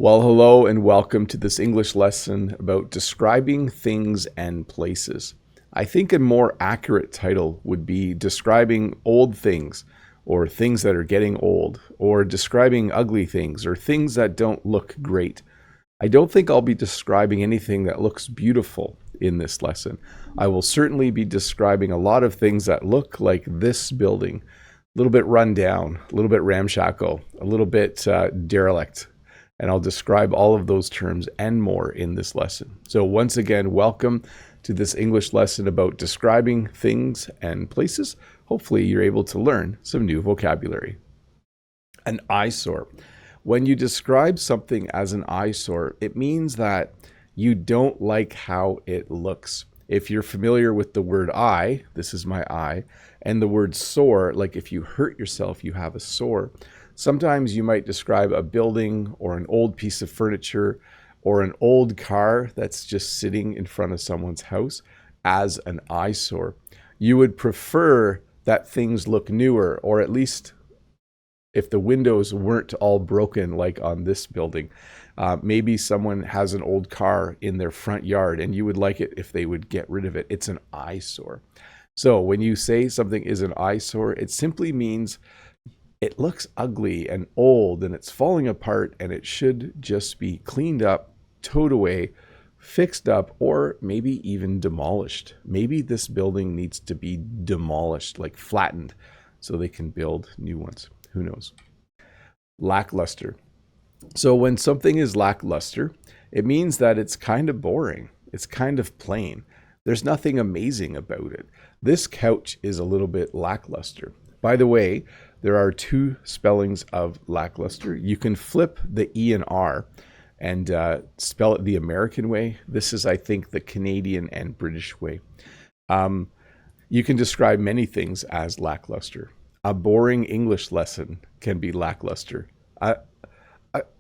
Well, hello and welcome to this English lesson about describing things and places. I think a more accurate title would be describing old things or things that are getting old, or describing ugly things or things that don't look great. I don't think I'll be describing anything that looks beautiful in this lesson. I will certainly be describing a lot of things that look like this building, a little bit run down, a little bit ramshackle, a little bit derelict. And I'll describe all of those terms and more in this lesson. So once again, welcome to this English lesson about describing things and places. Hopefully you're able to learn some new vocabulary. An eyesore. When you describe something as an eyesore, it means that you don't like how it looks. If you're familiar with the word eye, this is my eye, and the word sore, like if you hurt yourself, you have a sore. Sometimes you might describe a building or an old piece of furniture or an old car that's just sitting in front of someone's house as an eyesore. You would prefer that things look newer, or at least if the windows weren't all broken like on this building. Maybe someone has an old car in their front yard and you would like it if they would get rid of it. It's an eyesore. So when you say something is an eyesore, it simply means it looks ugly and old and it's falling apart and it should just be cleaned up, towed away, fixed up, or maybe even demolished. Maybe this building needs to be demolished, like flattened, so they can build new ones. Who knows? Lackluster. So when something is lackluster, it means that it's kind of boring. It's kind of plain. There's nothing amazing about it. This couch is a little bit lackluster. By the way, there are two spellings of lackluster. You can flip the E and R and spell it the American way. This is, I think, the Canadian and British way. You can describe many things as lackluster. A boring English lesson can be lackluster.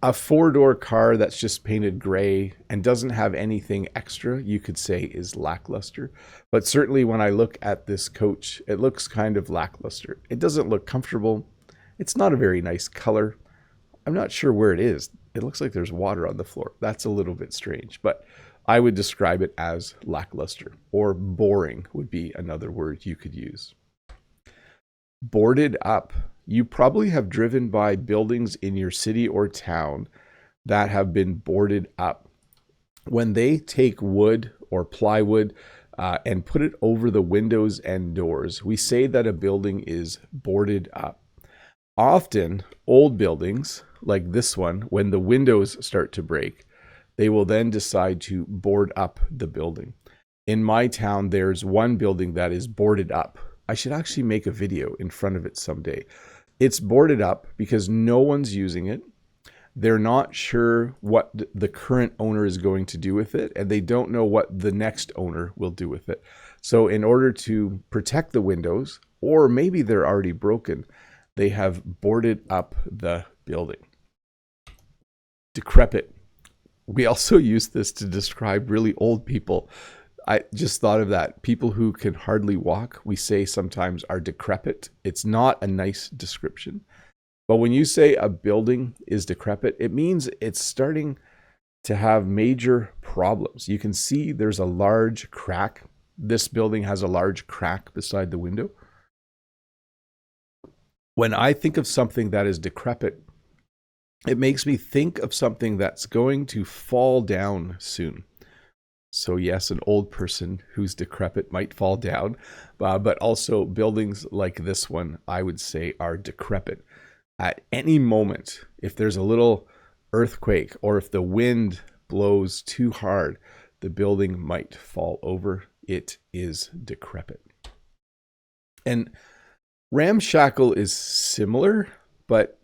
A four-door car that's just painted gray and doesn't have anything extra, you could say is lackluster. But certainly when I look at this coach, it looks kind of lackluster. It doesn't look comfortable. It's not a very nice color. I'm not sure where it is. It looks like there's water on the floor. That's a little bit strange, but I would describe it as lackluster, or boring would be another word you could use. Boarded up. You probably have driven by buildings in your city or town that have been boarded up. When they take wood or plywood and put it over the windows and doors, we say that a building is boarded up. Often, old buildings like this one, when the windows start to break, they will then decide to board up the building. In my town, there's one building that is boarded up. I should actually make a video in front of it someday. It's boarded up because no one's using it. They're not sure what the current owner is going to do with it, and they don't know what the next owner will do with it. So in order to protect the windows, or maybe they're already broken, they have boarded up the building. Decrepit. We also use this to describe really old people. I just thought of that. People who can hardly walk, we say sometimes are decrepit. It's not a nice description. But when you say a building is decrepit, it means it's starting to have major problems. You can see there's a large crack. This building has a large crack beside the window. When I think of something that is decrepit, it makes me think of something that's going to fall down soon. So yes, an old person who's decrepit might fall down, but also buildings like this one, I would say, are decrepit. At any moment, if there's a little earthquake or if the wind blows too hard, the building might fall over. It is decrepit. And ramshackle is similar, but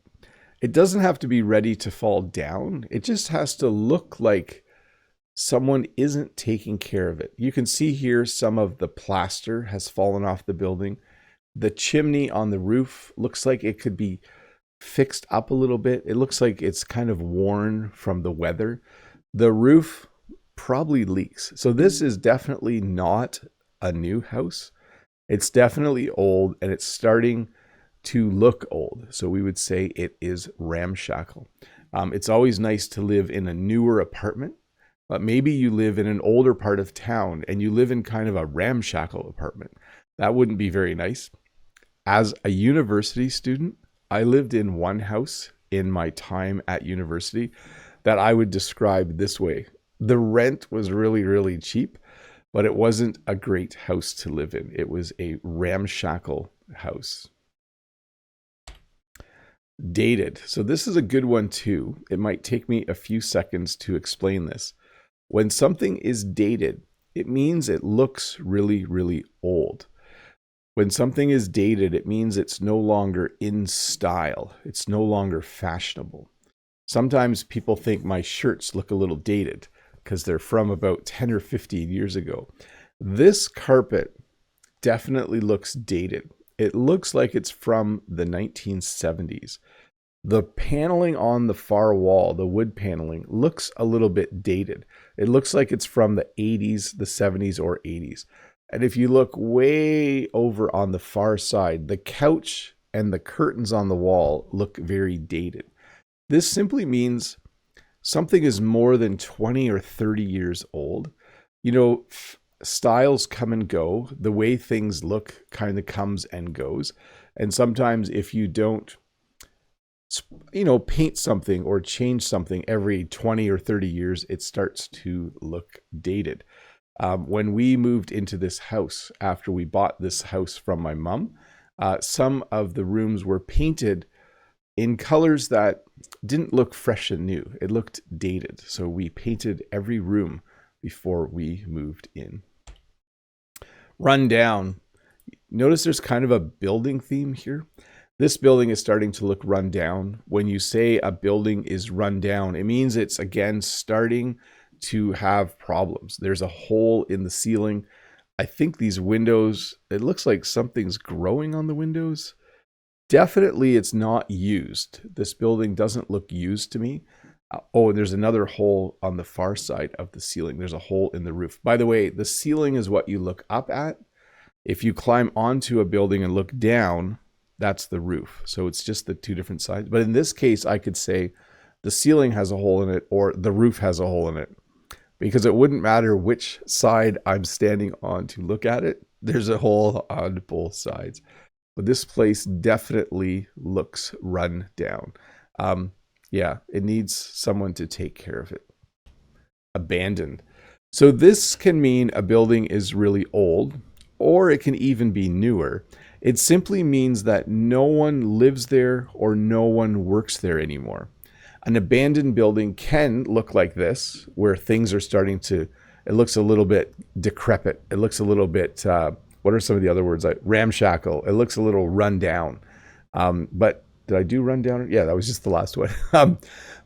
it doesn't have to be ready to fall down. It just has to look like someone isn't taking care of it. You can see here some of the plaster has fallen off the building. The chimney on the roof looks like it could be fixed up a little bit. It looks like it's kind of worn from the weather. The roof probably leaks. So this is definitely not a new house. It's definitely old and it's starting to look old. So we would say it is ramshackle. It's always nice to live in a newer apartment, but maybe you live in an older part of town and you live in kind of a ramshackle apartment. That wouldn't be very nice. As a university student, I lived in one house in my time at university that I would describe this way. The rent was really, really cheap, but it wasn't a great house to live in. It was a ramshackle house. Dated. So this is a good one too. It might take me a few seconds to explain this. When something is dated, it means it looks really, really old. When something is dated, it means it's no longer in style. It's no longer fashionable. Sometimes people think my shirts look a little dated because they're from about 10 or 15 years ago. This carpet definitely looks dated. It looks like it's from the 1970s. The paneling on the far wall, the wood paneling, looks a little bit dated. It looks like it's from the 80s, the 70s, or 80s. And if you look way over on the far side, the couch and the curtains on the wall look very dated. This simply means something is more than 20 or 30 years old. You know, styles come and go. The way things look kind of comes and goes. And sometimes if you don't, paint something or change something every 20 or 30 years, it starts to look dated. When we moved into this house, after we bought this house from my mom, some of the rooms were painted in colors that didn't look fresh and new. It looked dated. So we painted every room before we moved in. Run down. Notice there's kind of a building theme here. This building is starting to look run down. When you say a building is run down, it means it's again starting to have problems. There's a hole in the ceiling. I think these windows, it looks like something's growing on the windows. Definitely it's not used. This building doesn't look used to me. Oh, and there's another hole on the far side of the ceiling. There's a hole in the roof. By the way, the ceiling is what you look up at. If you climb onto a building and look down, that's the roof. So it's just the two different sides. But in this case, I could say the ceiling has a hole in it or the roof has a hole in it, because it wouldn't matter which side I'm standing on to look at it. There's a hole on both sides. But this place definitely looks run down. Yeah, it needs someone to take care of it. Abandoned. So this can mean a building is really old, or it can even be newer. It simply means that no one lives there or no one works there anymore. An abandoned building can look like this, where things are starting to, it looks a little bit decrepit. It looks a little bit, what are some of the other words? Like ramshackle. It looks a little run down. But did I do run down? Yeah, that was just the last one.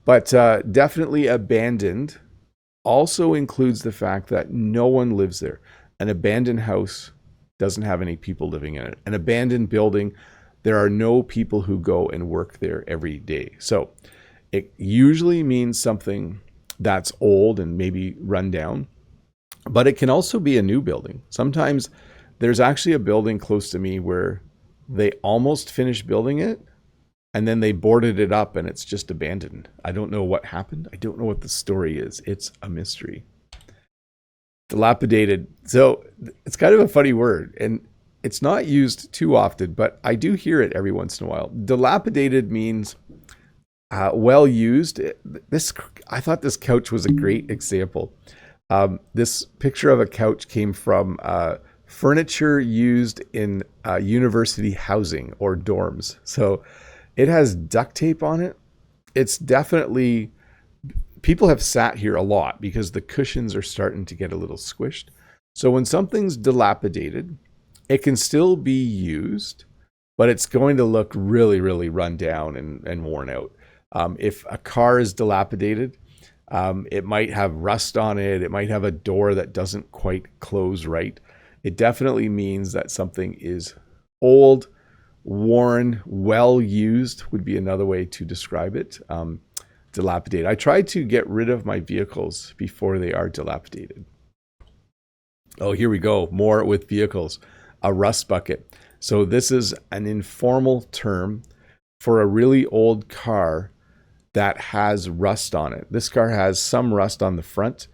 But definitely abandoned also includes the fact that no one lives there. An abandoned house doesn't have any people living in it. An abandoned building, there are no people who go and work there every day. So it usually means something that's old and maybe run down, but it can also be a new building. Sometimes there's actually a building close to me where they almost finished building it and then they boarded it up and it's just abandoned. I don't know what happened. I don't know what the story is. It's a mystery. Dilapidated. So it's kind of a funny word and it's not used too often, but I do hear it every once in a while. Dilapidated means well used. I thought this couch was a great example. This picture of a couch came from furniture used in university housing or dorms. So it has duct tape on it. It's definitely, people have sat here a lot because the cushions are starting to get a little squished. So when something's dilapidated, it can still be used, but it's going to look really, really run down and worn out. If a car is dilapidated, it might have rust on it. It might have a door that doesn't quite close right. It definitely means that something is old, worn, well used would be another way to describe it. Dilapidated. I try to get rid of my vehicles before they are dilapidated. Oh, here we go. More with vehicles. A rust bucket. So this is an informal term for a really old car that has rust on it. This car has some rust on the front.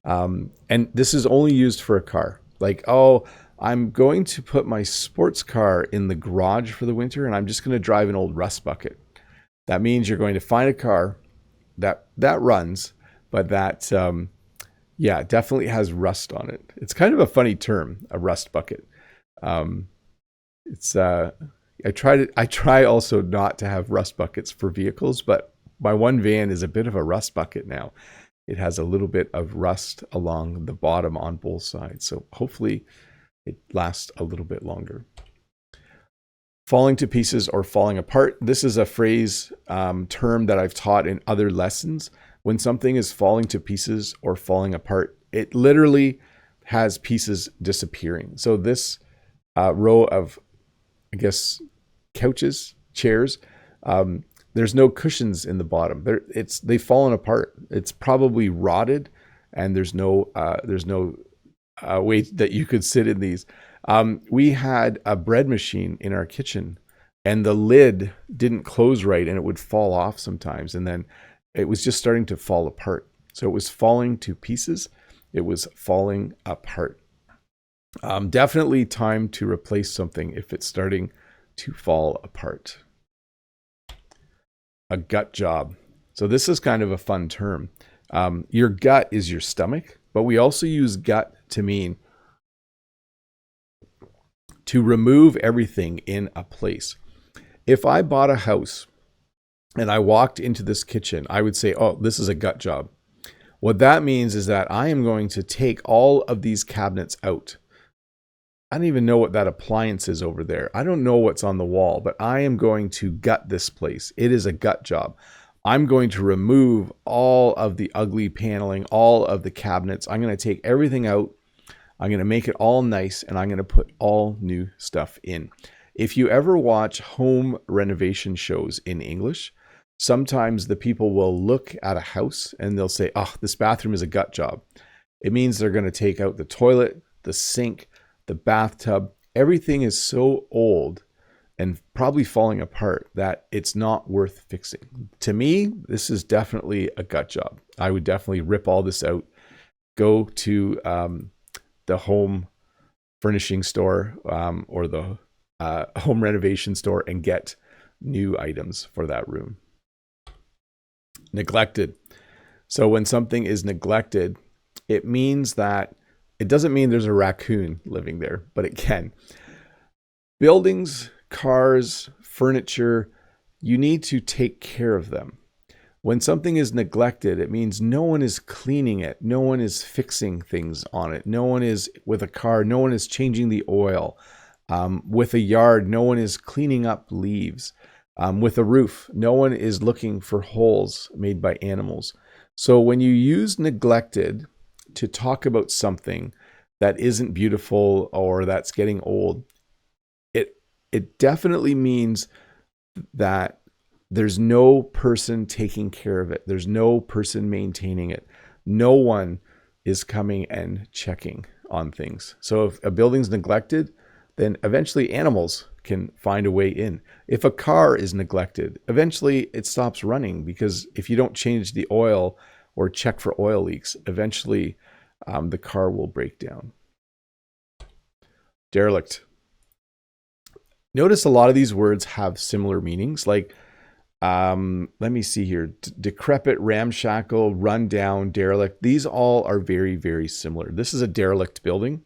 And this is only used for a car. Like, oh, I'm going to put my sports car in the garage for the winter and I'm just going to drive an old rust bucket. That means you're going to find a car that runs, but that, definitely has rust on it. It's kind of a funny term, a rust bucket. I try also not to have rust buckets for vehicles, but my one van is a bit of a rust bucket now. It has a little bit of rust along the bottom on both sides. So hopefully it lasts a little bit longer. Falling to pieces or falling apart. This is a phrase, term that I've taught in other lessons. When something is falling to pieces or falling apart, it literally has pieces disappearing. So this row of, I guess, couches, chairs, there's no cushions in the bottom. They've fallen apart. It's probably rotted, and there's no way that you could sit in these. We had a bread machine in our kitchen, and the lid didn't close right, and it would fall off sometimes. And then it was just starting to fall apart. So it was falling to pieces. It was falling apart. Definitely time to replace something if it's starting to fall apart. A gut job. So this is kind of a fun term. Your gut is your stomach, but we also use gut to mean to remove everything in a place. If I bought a house and I walked into this kitchen, I would say, oh, this is a gut job. What that means is that I am going to take all of these cabinets out. I don't even know what that appliance is over there. I don't know what's on the wall, but I am going to gut this place. It is a gut job. I'm going to remove all of the ugly paneling, all of the cabinets. I'm going to take everything out. I'm going to make it all nice, and I'm going to put all new stuff in. If you ever watch home renovation shows in English, sometimes the people will look at a house and they'll say, oh, this bathroom is a gut job. It means they're going to take out the toilet, the sink, the bathtub. Everything is so old and probably falling apart that it's not worth fixing. To me, this is definitely a gut job. I would definitely rip all this out, go to the home furnishing store or the home renovation store and get new items for that room. Neglected. So when something is neglected, it means that it doesn't mean there's a raccoon living there, but it can. Buildings, cars, furniture, you need to take care of them. When something is neglected, it means no one is cleaning it. No one is fixing things on it. No one is with a car. No one is changing the oil. With a yard, no one is cleaning up leaves. With a roof, no one is looking for holes made by animals. So when you use neglected to talk about something that isn't beautiful or that's getting old, it definitely means that there's no person taking care of it. There's no person maintaining it. No one is coming and checking on things. So if a building's neglected, then eventually animals can find a way in. If a car is neglected, eventually it stops running, because if you don't change the oil or check for oil leaks, eventually the car will break down. Derelict. Notice a lot of these words have similar meanings. Like, let me see here. Decrepit, ramshackle, run down, derelict. These all are very, very similar. This is a derelict building.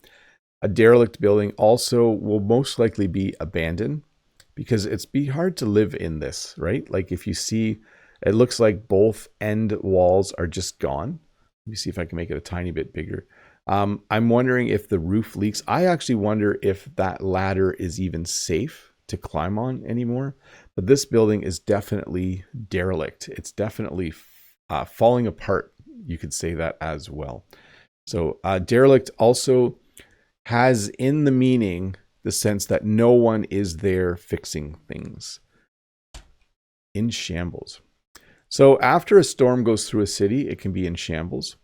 A derelict building also will most likely be abandoned, because it's be hard to live in this, right? Like if you see, it looks like both end walls are just gone. Let me see if I can make it a tiny bit bigger. I'm wondering if the roof leaks. I actually wonder if that ladder is even safe to climb on anymore. But this building is definitely derelict. It's definitely falling apart. You could say that as well. So derelict also has in the meaning the sense that no one is there fixing things. In shambles. So after a storm goes through a city, it can be in shambles.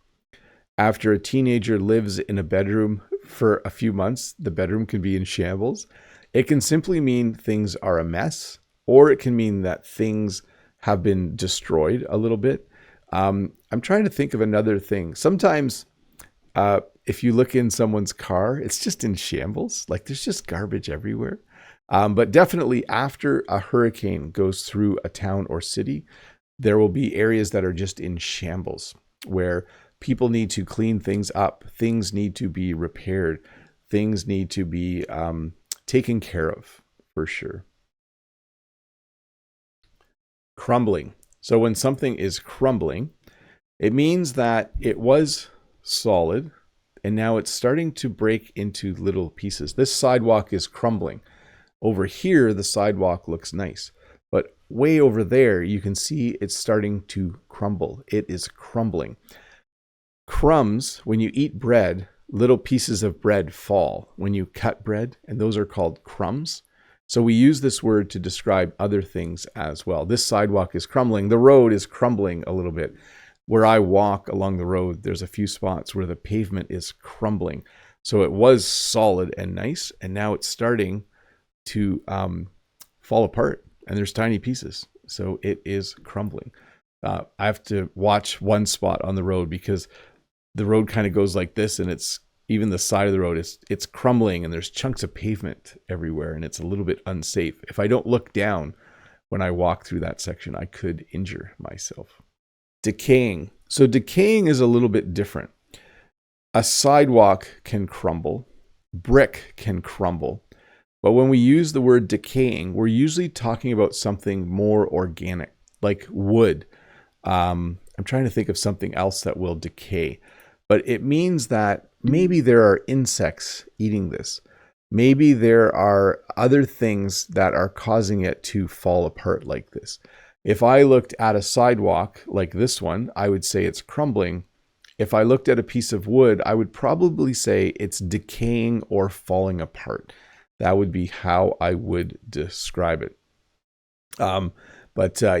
After a teenager lives in a bedroom for a few months, the bedroom can be in shambles. It can simply mean things are a mess, or it can mean that things have been destroyed a little bit. I'm trying to think of another thing. Sometimes if you look in someone's car, it's just in shambles. Like there's just garbage everywhere. But definitely after a hurricane goes through a town or city, there will be areas that are just in shambles where people need to clean things up. Things need to be repaired. Things need to be taken care of for sure. Crumbling. So when something is crumbling, it means that it was solid and now it's starting to break into little pieces. This sidewalk is crumbling. Over here, the sidewalk looks nice, but way over there, you can see it's starting to crumble. It is crumbling. Crumbs, when you eat bread, little pieces of bread fall when you cut bread, and those are called crumbs. So we use this word to describe other things as well. This sidewalk is crumbling. The road is crumbling a little bit. Where I walk along the road, there's a few spots where the pavement is crumbling. So it was solid and nice, and now it's starting to fall apart, and there's tiny pieces. So it is crumbling. I have to watch one spot on the road because the road kind of goes like this, and it's even the side of the road it's crumbling, and there's chunks of pavement everywhere, and it's a little bit unsafe. If I don't look down when I walk through that section, I could injure myself. Decaying. So decaying is a little bit different. A sidewalk can crumble, brick can crumble, but when we use the word decaying, we're usually talking about something more organic, like wood. I'm trying to think of something else that will decay, but it means that maybe there are insects eating this. Maybe there are other things that are causing it to fall apart like this. If I looked at a sidewalk like this one, I would say it's crumbling. If I looked at a piece of wood, I would probably say it's decaying or falling apart. That would be how I would describe it.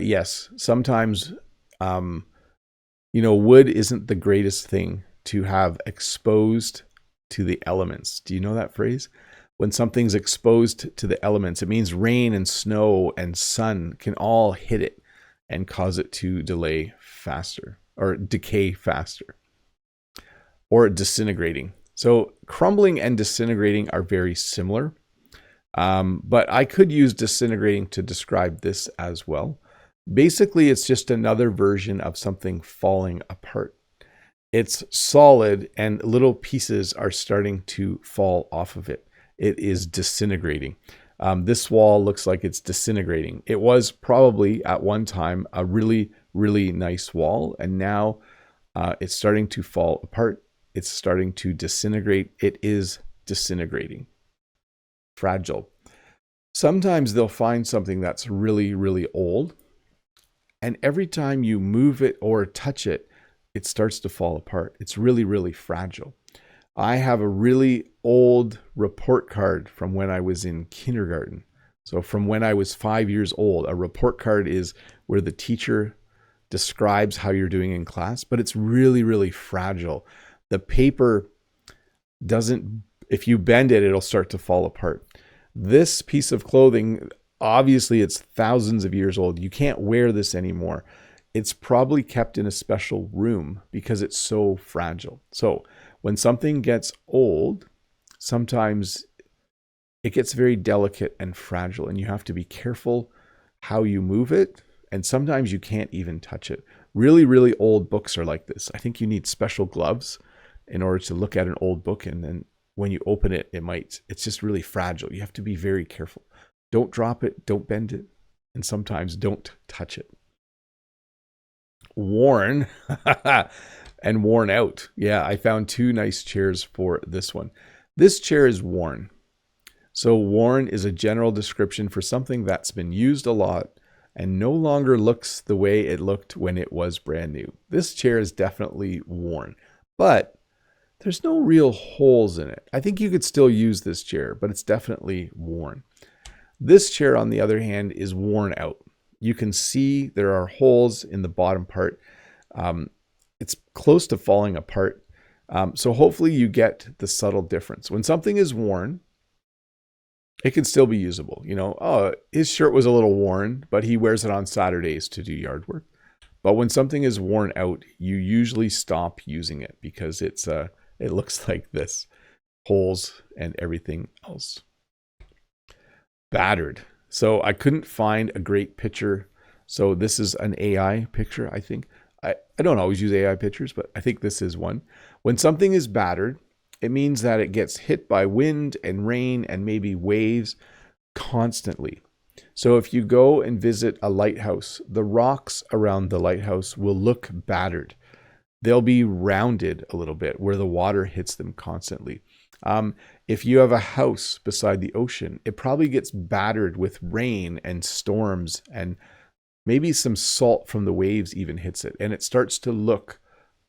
Yes, sometimes, wood isn't the greatest thing to have exposed to the elements. Do you know that phrase? When something's exposed to the elements, it means rain and snow and sun can all hit it and cause it to delay faster or decay faster or disintegrating. So crumbling and disintegrating are very similar, but I could use disintegrating to describe this as well. Basically, it's just another version of something falling apart. It's solid and little pieces are starting to fall off of it. It is disintegrating. This wall looks like it's disintegrating. It was probably at one time a really, really nice wall, and now it's starting to fall apart. It's starting to disintegrate. It is disintegrating. Fragile. Sometimes they'll find something that's really, really old, and every time you move it or touch it, it starts to fall apart. It's really, really fragile. I have a really old report card from when I was in kindergarten. So from when I was 5 years old. A report card is where the teacher describes how you're doing in class, but it's really, really fragile. The paper doesn't, if you bend it, it'll start to fall apart. This piece of clothing, obviously it's thousands of years old. You can't wear this anymore. It's probably kept in a special room because it's so fragile. So when something gets old, sometimes it gets very delicate and fragile, and you have to be careful how you move it. And sometimes you can't even touch it. Really, really old books are like this. I think you need special gloves in order to look at an old book. And then when you open it, it's just really fragile. You have to be very careful. Don't drop it, don't bend it, and sometimes don't touch it. Worn and worn out. Yeah, I found two nice chairs for this one. This chair is worn. So worn is a general description for something that's been used a lot and no longer looks the way it looked when it was brand new. This chair is definitely worn, but there's no real holes in it. I think you could still use this chair, but it's definitely worn. This chair, on the other hand, is worn out. You can see there are holes in the bottom part. It's close to falling apart. So hopefully you get the subtle difference. When something is worn, it can still be usable. You know, oh, his shirt was a little worn, but he wears it on Saturdays to do yard work. But when something is worn out, you usually stop using it because it looks like this, holes and everything else. Battered. So I couldn't find a great picture. So this is an AI picture, I think. I don't always use AI pictures, but I think this is one. When something is battered, it means that it gets hit by wind and rain and maybe waves constantly. So if you go and visit a lighthouse, the rocks around the lighthouse will look battered. They'll be rounded a little bit where the water hits them constantly. If you have a house beside the ocean, it probably gets battered with rain and storms, and maybe some salt from the waves even hits it, and it starts to look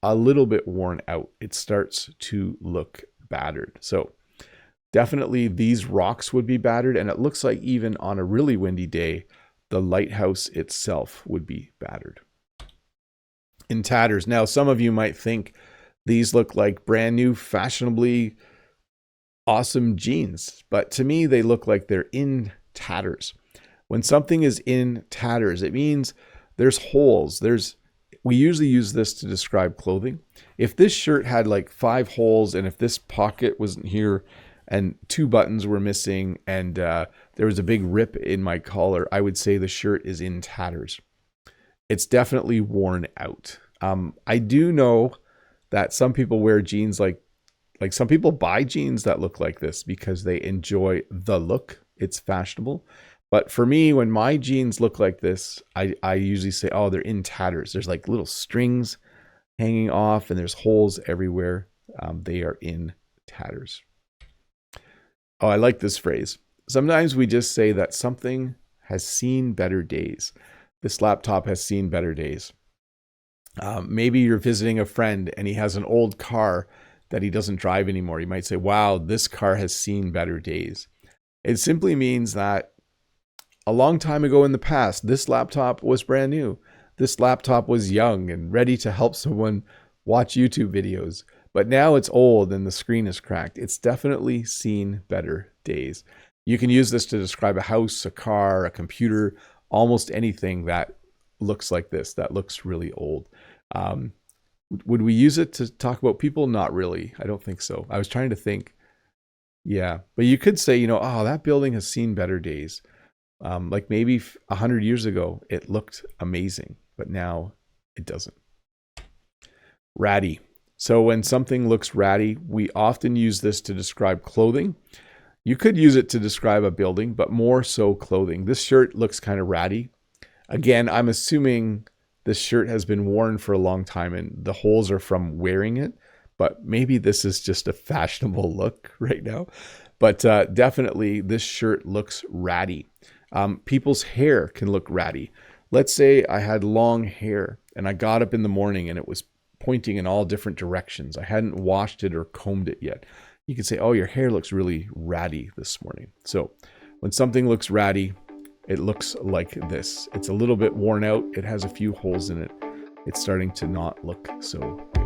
a little bit worn out. It starts to look battered. So definitely these rocks would be battered, and it looks like even on a really windy day, the lighthouse itself would be battered. In tatters. Now, some of you might think these look like brand new, fashionably awesome jeans, but to me, they look like they're in tatters. When something is in tatters, it means there's holes. We usually use this to describe clothing. If this shirt had like 5 holes, and if this pocket wasn't here, and 2 buttons were missing, and there was a big rip in my collar, I would say the shirt is in tatters. It's definitely worn out. I do know that some people wear jeans like some people buy jeans that look like this because they enjoy the look. It's fashionable. But for me, when my jeans look like this, I usually say, oh, they're in tatters. There's like little strings hanging off and there's holes everywhere. They are in tatters. Oh, I like this phrase. Sometimes we just say that something has seen better days. This laptop has seen better days. Maybe you're visiting a friend and he has an old car that he doesn't drive anymore. You might say, wow, this car has seen better days. It simply means that a long time ago in the past, this laptop was brand new. This laptop was young and ready to help someone watch YouTube videos. But now it's old and the screen is cracked. It's definitely seen better days. You can use this to describe a house, a car, a computer, almost anything that looks like this, that looks really old. Would we use it to talk about people? Not really. I don't think so. I was trying to think. Yeah, but you could say, oh, that building has seen better days. Like maybe 100 years ago, it looked amazing, but now it doesn't. Ratty. So when something looks ratty, we often use this to describe clothing. You could use it to describe a building, but more so clothing. This shirt looks kind of ratty. Again, I'm assuming this shirt has been worn for a long time and the holes are from wearing it, but maybe this is just a fashionable look right now. But definitely this shirt looks ratty. People's hair can look ratty. Let's say I had long hair and I got up in the morning and it was pointing in all different directions. I hadn't washed it or combed it yet. You could say, oh, your hair looks really ratty this morning. So when something looks ratty, it looks like this. It's a little bit worn out. It has a few holes in it. It's starting to not look so good.